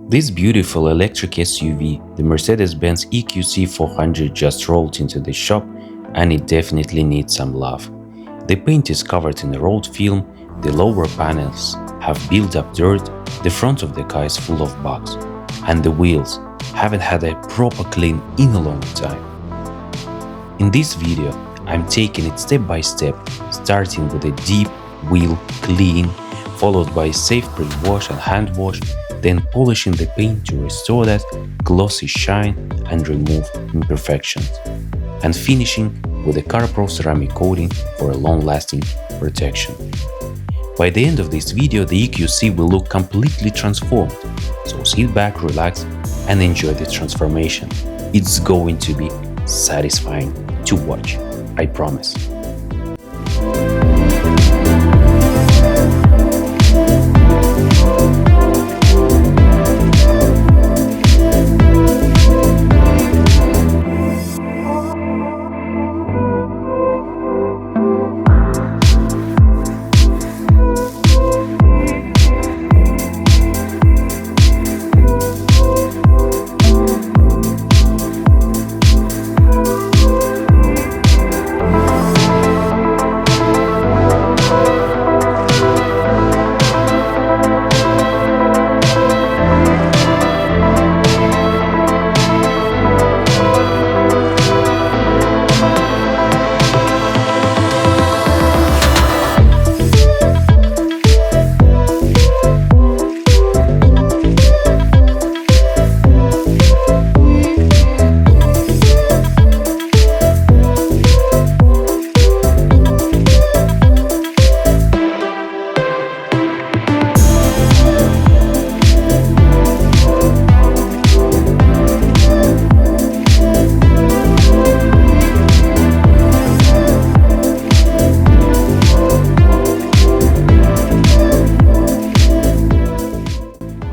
This beautiful electric SUV, the Mercedes-Benz EQC 400, just rolled into the shop and it definitely needs some love. The paint is covered in a rolled film, the lower panels have built up dirt, the front of the car is full of bugs, and the wheels haven't had a proper clean in a long time. In this video, I'm taking it step by step, starting with a deep wheel clean, followed by safe pre-wash and hand wash, then polishing the paint to restore that glossy shine and remove imperfections, and finishing with a CarPro ceramic coating for a long-lasting protection. By the end of this video, the EQC will look completely transformed, so sit back, relax and enjoy the transformation. It's going to be satisfying to watch, I promise.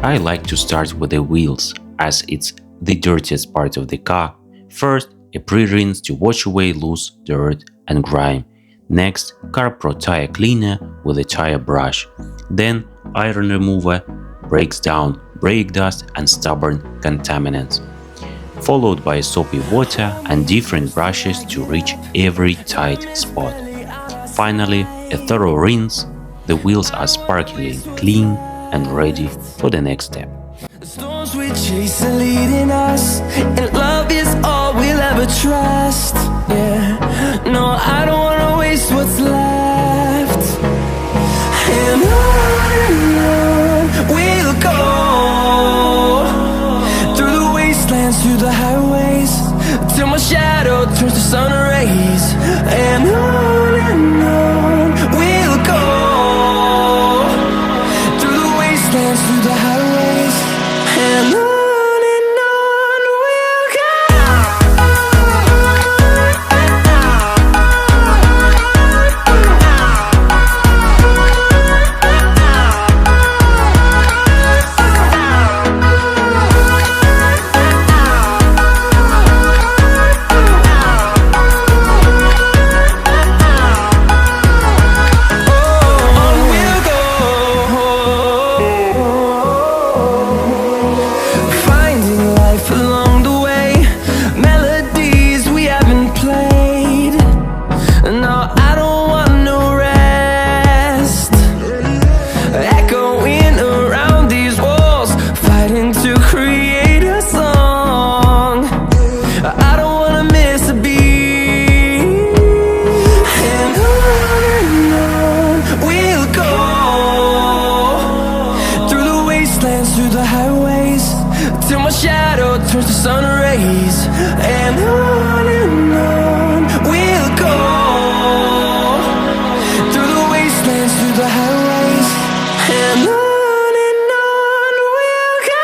I like to start with the wheels, as it's the dirtiest part of the car. First, a pre-rinse to wash away loose dirt and grime. Next, CarPro tire cleaner with a tire brush. Then, iron remover breaks down brake dust and stubborn contaminants. Followed by soapy water and different brushes to reach every tight spot. Finally, a thorough rinse. The wheels are sparkling clean and ready for the next step. The storms we chase are leading us, and love is all we'll ever trust. Yeah, no, I don't wanna waste what's left. And on we'll go, through the wastelands, through the highways, till my shadow turns to sun rays. And on we'll go, through the highways, and on we'll go. Through the highways, till my shadow turns to sun rays. And on we'll go, through the wastelands, through the highways, and on we'll go.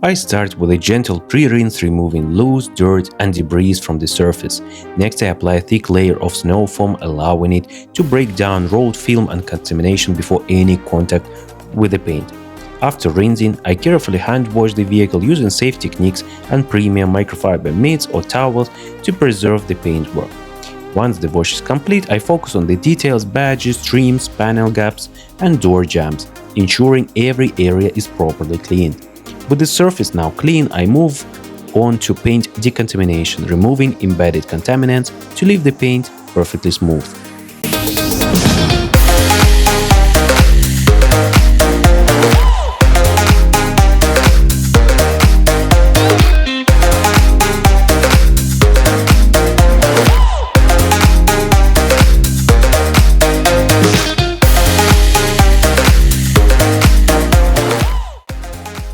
I start with a gentle pre-rinse, removing loose dirt and debris from the surface. Next, I apply a thick layer of snow foam, allowing it to break down road film and contamination before any contact with the paint. After rinsing, I carefully hand wash the vehicle using safe techniques and premium microfiber mitts or towels to preserve the paintwork. Once the wash is complete, I focus on the details, badges, trims, panel gaps, and door jambs, ensuring every area is properly cleaned. With the surface now clean, I move on to paint decontamination, removing embedded contaminants to leave the paint perfectly smooth.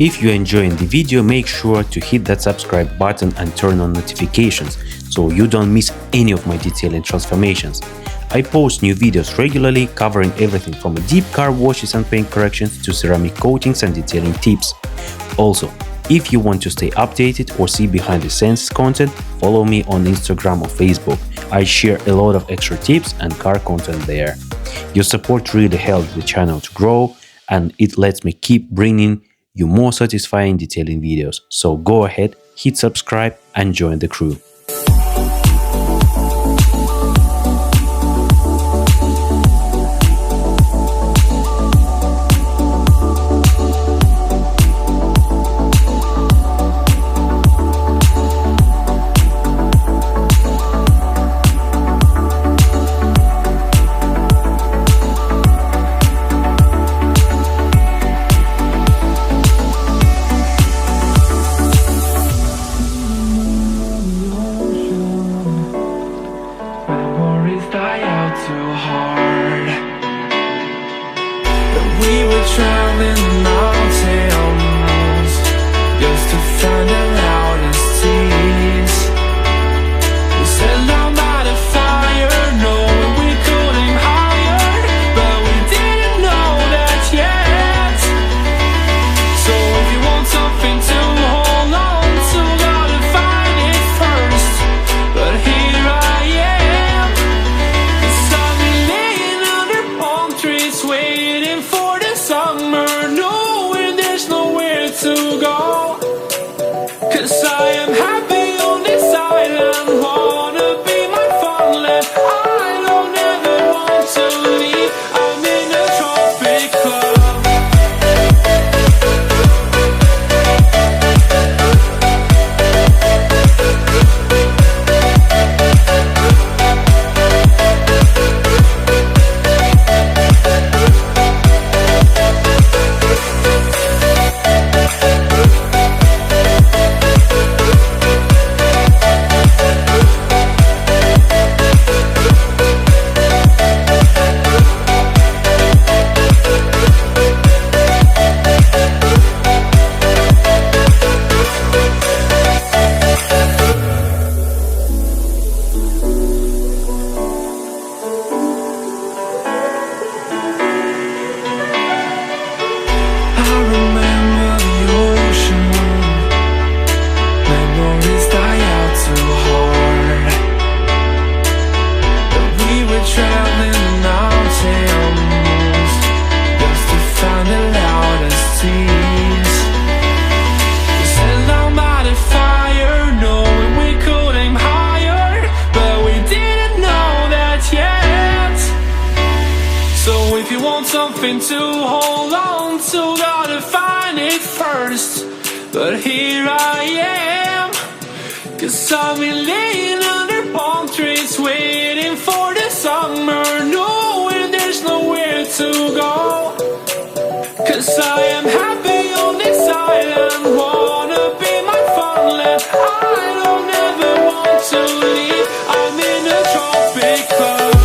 If you're enjoying the video, make sure to hit that subscribe button and turn on notifications so you don't miss any of my detailing transformations. I post new videos regularly covering everything from deep car washes and paint corrections to ceramic coatings and detailing tips. Also, if you want to stay updated or see behind the scenes content, follow me on Instagram or Facebook. I share a lot of extra tips and car content there. Your support really helps the channel to grow, and it lets me keep bringing you more satisfying detailing videos. So go ahead, hit subscribe and join the crew. Traveling mountains just to find the loudest tears. We set down by the fire, knowing we could aim higher, but we didn't know that yet. So if you want something to hold on to, gotta find it first. But here I am, 'cause I've been laying under palm trees waiting for the summer, knowing there's nowhere to go. 'Cause I am happy on this island, wanna be my farmland. I don't ever want to leave, I'm in a tropic club. Something to hold on to, gotta find it first. But here I am, 'cause I've been laying under palm trees waiting for the summer, knowing there's nowhere to go. 'Cause I am happy on this island, wanna be my farmland. I don't ever want to leave, I'm in a tropic club.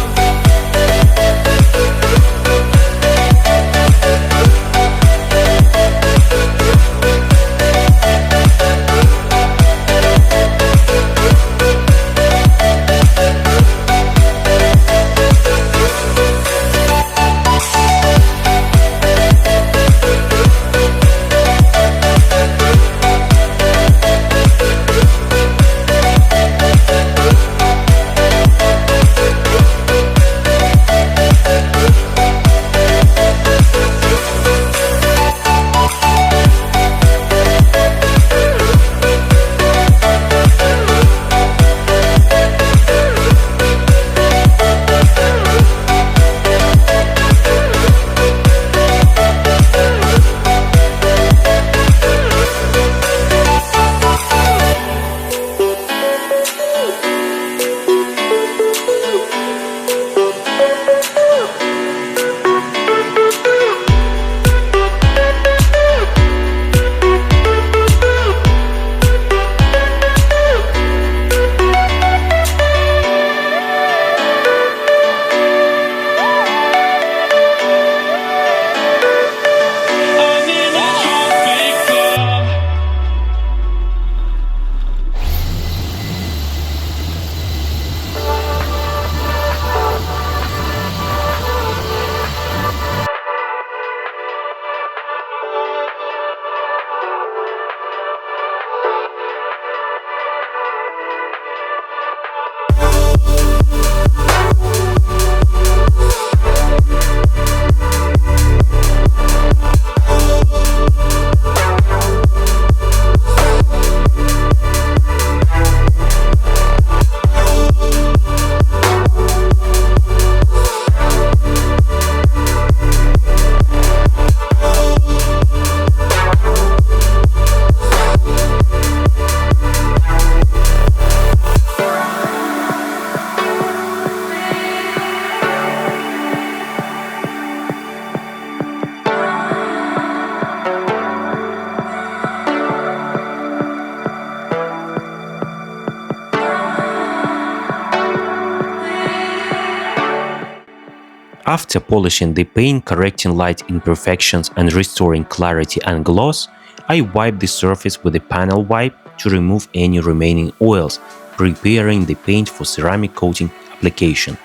After polishing the paint, correcting light imperfections and restoring clarity and gloss, I wipe the surface with a panel wipe to remove any remaining oils, preparing the paint for ceramic coating application.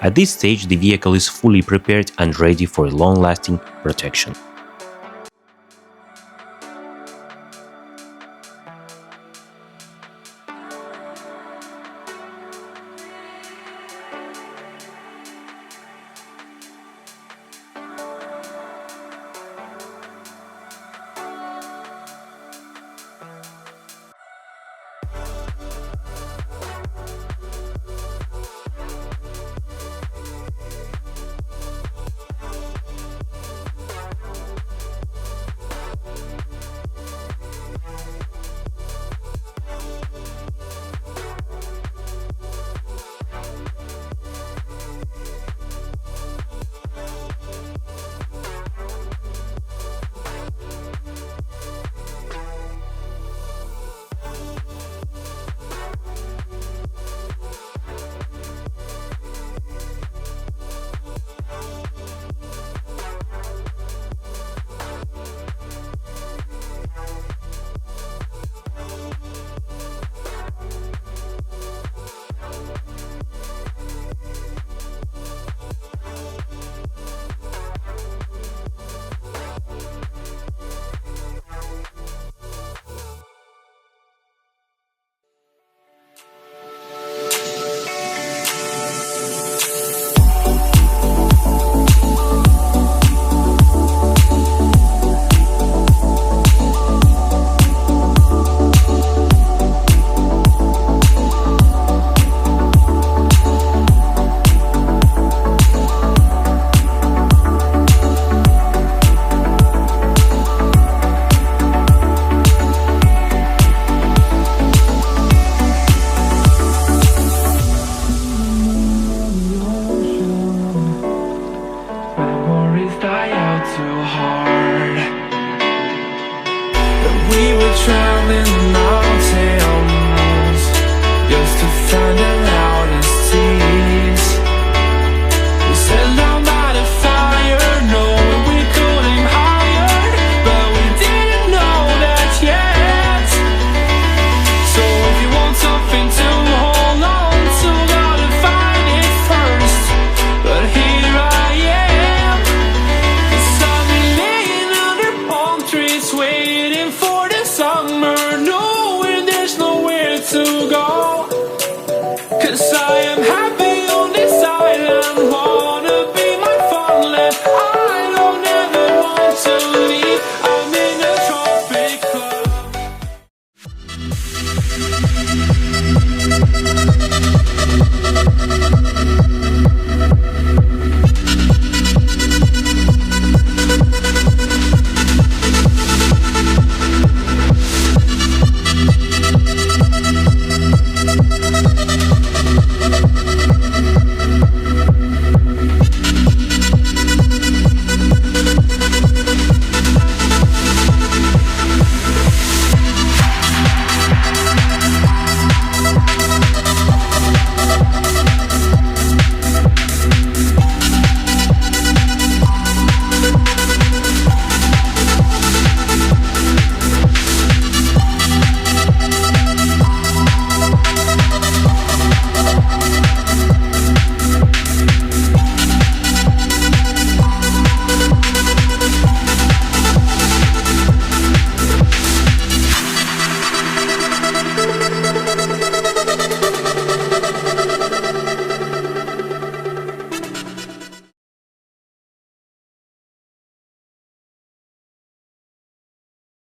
At this stage, the vehicle is fully prepared and ready for a long-lasting protection.